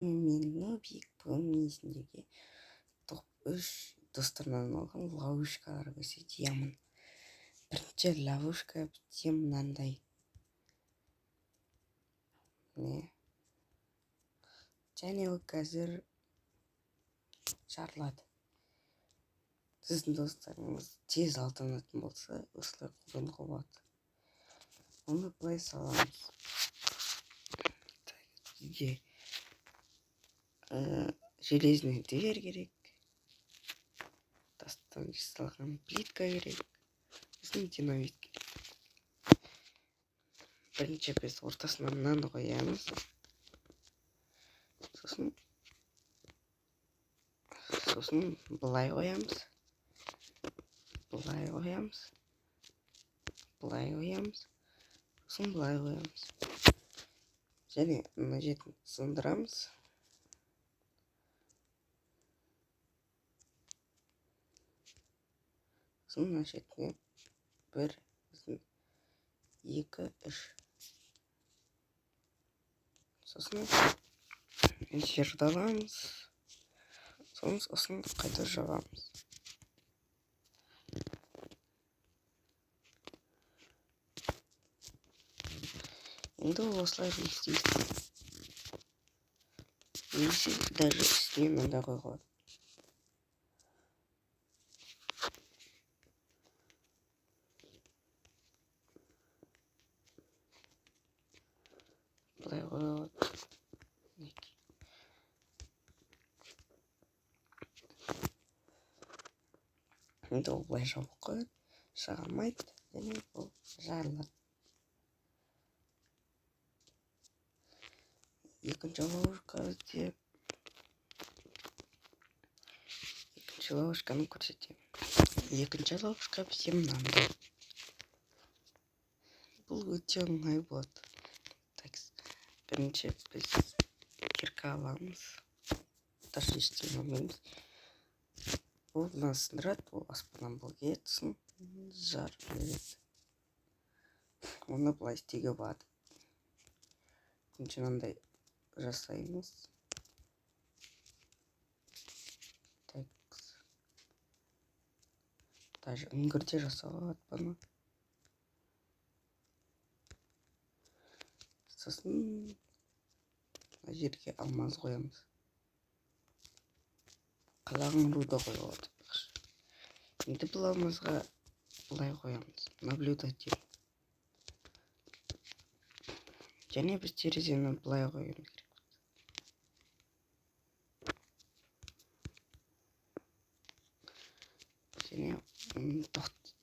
Мен Нобик бүгін есімдегі топ 3 достарынан алған ловушкалар көрсетемін. Бірінші ловушка бізге мынандай. Және ол қазір жарылады. Сіздің достарыңыз тез алданатын болса, осылай қолдануға болады. Оны былай саламыз. Бізге железный дверь керек. Тастан жасалған плитка керек. Сосын динамит керек. Бірінші біз ортасына мынаны қоямыз. Сосын былай қоямыз. Былай қоямыз. Сосын былай қоямыз. Және мына жерін сындырамыз. Сосын мына жеріне 1, 2, 3. Сосын жерді аламыз. Сосын қайта жабамыз. Енді осылай жұмыс істейді. Немесе даже үстіне мында қойған. Былай қойған. Енді ол былай жабық қойады. Шыға алмайды. Және ол жарылады. Екінші ловушканы көрсетемін. Екінші ловушка бізге мынандай. Бұл өте оңай болады. Бірінші біз кирка аламыз. Даже ештеңе алмаймыз. Ол мынаны сындырады, ол аспаннан бұл кетсін, жарып жібереді. Оны былай істеуге болады. Бірінші мынандай жасаймыз. Даже үңгірде жасауға болады бұны. Сосын мына жерге алмаз қоямыз. Қалаған руды қойылады. Енді бұл алмазға былай қоямыз. Наблюдатель. Және біз терезені былай қоямыз керек. Және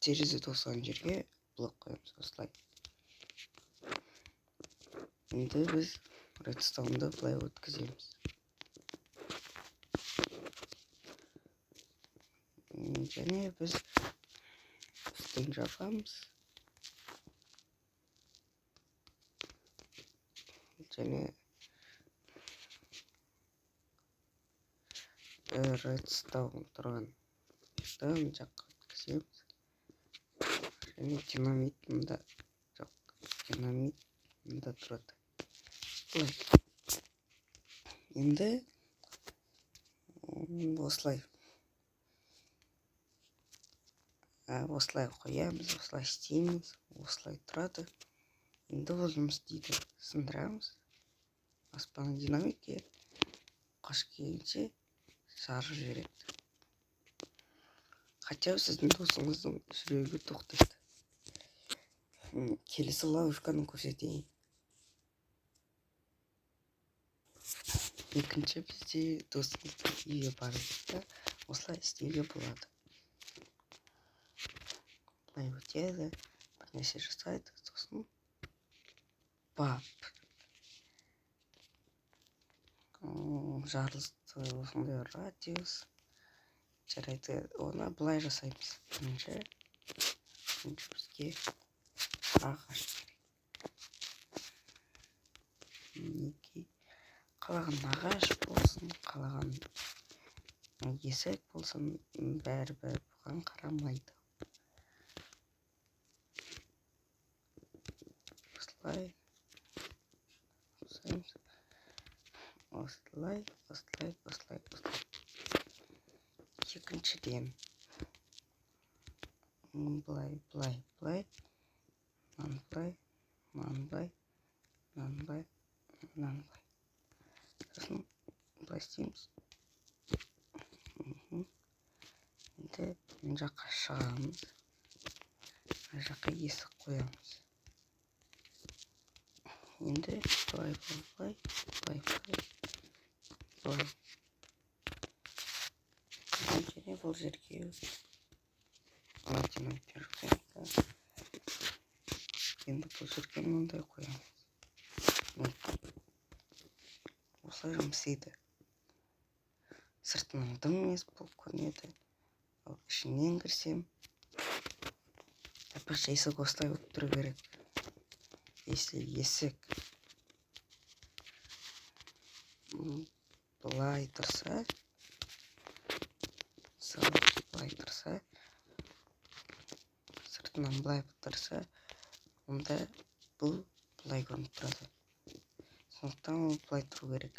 терезе тоқсан жерге блок қоямыз. Осылай. Енді біз редстоунды былай өткіземіз. Және біз үстін жабамыз. Және редстоун тұрған жерді жаққа өткіземіз. Және динамит мында жоқ. Динамит мында тұрады. Бұлай. Енді осылай. Осылай қоямыз, осылай істейміз, осылай тұрады. Енді ол жұмыс істейді. Сындырамыз. Аспанның динамитке қашып келгенше жарып жібереді. Хотя сіздің досыңыздың жүрегі тоқтайды. Келесі ловушканы көрсетейін. Екінші бізде досыңыздың үйге барып, осылай істеуге болады. Былай өтеді, бірнәрсе жасайды, сосын бап. Жарылысты осындай радиус. Жарайды, оны былай жасаймыз. Бірінші бізге ағаш керек. Қалаған ағаш болсын, қалаған есік болсын, бәрібір бұған қарамайды. Осылай. осылай. Екіншіден былай. Мынаны былай. Сосын былай істейміз. Енді мына жаққа шығамыз. Мына жаққа есік қоямыз. Енді былай. Және бұл жерге математика қоямыз. Енді бұл жерге мынандай қоямыз. Осылай жұмыс істейді. Сыртынан дым емес болып көрінеді. Ал ішінен кірсем, бір есік осылай болып тұру керек. Если есік былай тұрса, сыртынан былай тұрса, онда бұл былай көрініп тұрады. Сондықтан ол былай тұру керек.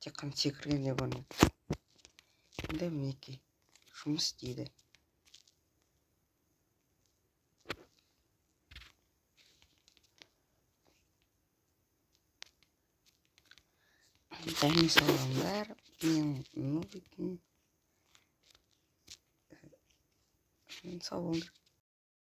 Тек қана секіргенде көрінеді. Енді мінекей жұмыс істейді. Дәлме салғандар мен ноутбуктың сау болыңдар.